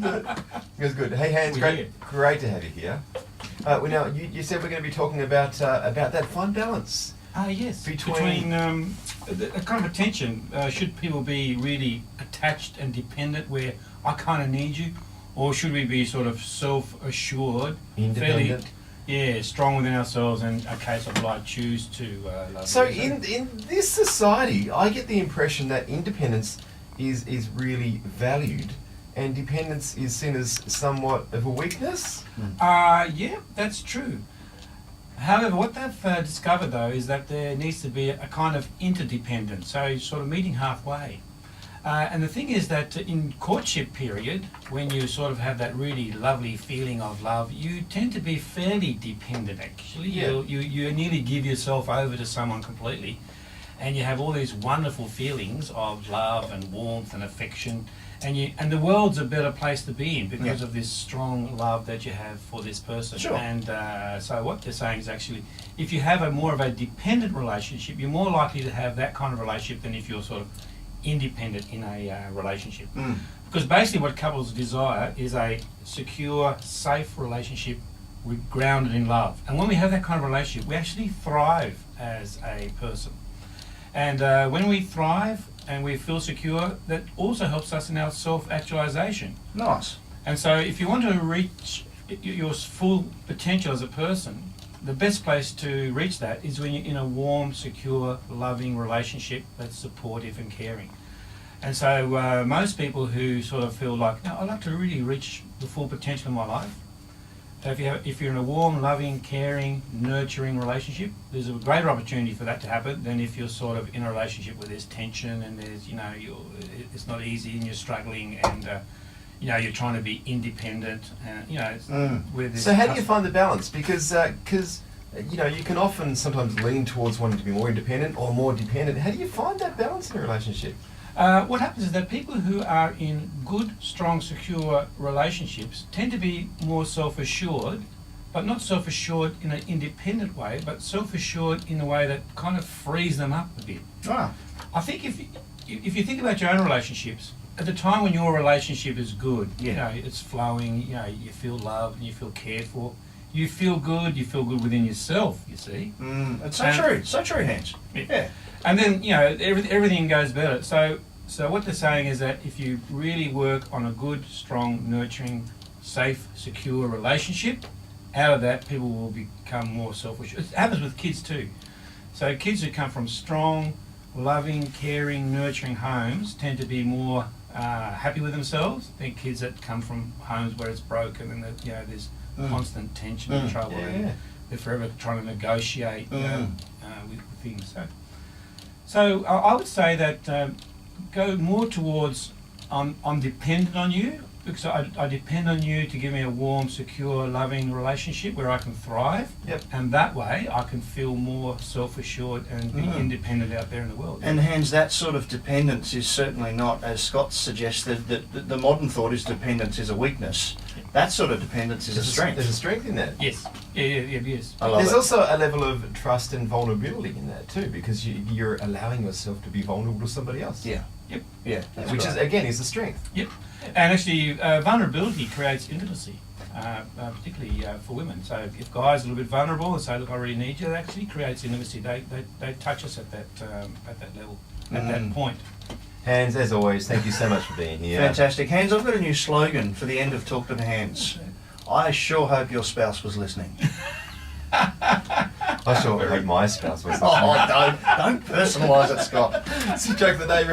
It was good. Hey, Hans, great to have you here. Well, now you said we're going to be talking about that fine balance. Yes. Between a kind of a tension. Should people be really attached and dependent, where I kind of need you, or should we be sort of self-assured, independent? Fairly, strong within ourselves, and a case of I choose to love. So you. in this society, I get the impression that independence is really valued, and dependence is seen as somewhat of a weakness. Yeah, that's true. However, what they've discovered though is that there needs to be a kind of interdependence, so sort of meeting halfway. And the thing is that in courtship period, when you sort of have that really lovely feeling of love, you tend to be fairly dependent actually. Yeah. You nearly give yourself over to someone completely, and you have all these wonderful feelings of love and warmth and affection, and the world's a better place to be in because of this strong love that you have for this person. Sure. And so what they're saying is actually, if you have more of a dependent relationship, you're more likely to have that kind of relationship than if you're sort of independent in a relationship. Because basically what couples desire is a secure, safe relationship grounded in love. And when we have that kind of relationship, we actually thrive as a person. And when we thrive and we feel secure, that also helps us in our self-actualization. Nice. And so if you want to reach your full potential as a person, the best place to reach that is when you're in a warm, secure, loving relationship that's supportive and caring. And so most people who sort of feel like, no, I'd like to really reach the full potential of my life. So if you're in a warm, loving, caring, nurturing relationship, there's a greater opportunity for that to happen than if you're sort of in a relationship where there's tension and there's, it's not easy and you're struggling and, you're trying to be independent. So how do you find the balance? Because you can often sometimes lean towards wanting to be more independent or more dependent. How do you find that balance in a relationship? What happens is that people who are in good, strong, secure relationships tend to be more self-assured, but not self-assured in an independent way, but self-assured in a way that kind of frees them up a bit. I think if you think about your own relationships, at the time when your relationship is good, it's flowing, you feel loved and you feel cared for, you feel good within yourself, you see. It's so true, Hans. Yeah. And then, everything goes better. So what they're saying is that if you really work on a good, strong, nurturing, safe, secure relationship, out of that people will become more self-assured. It happens with kids too. So kids who come from strong, loving, caring, nurturing homes tend to be more happy with themselves than kids that come from homes where it's broken and that there's constant tension and trouble, and they're forever trying to negotiate with things. So I would say that go more towards I'm dependent on you because I depend on you to give me a warm, secure, loving relationship where I can thrive. And that way I can feel more self-assured and be independent out there in the world. And Hans, that sort of dependence is certainly not, as Scott suggested, that the modern thought is dependence is a weakness. That sort of dependence is a strength. There's a strength in that. Yes. Yes. There's also a level of trust and vulnerability in that too, because you're allowing yourself to be vulnerable to somebody else. Yeah. Yep. Yeah. Which is again is a strength. Yep. And actually, vulnerability creates intimacy, particularly for women. So if guys are a little bit vulnerable and say, "Look, I really need you," that actually creates intimacy. They touch us at that level, at that point. Hans, as always, thank you so much for being here. Fantastic. Hans, I've got a new slogan for the end of Talk to the Hands. I sure hope your spouse was listening. I sure hope my spouse was listening. Oh, don't personalise it, Scott. It's a joke that they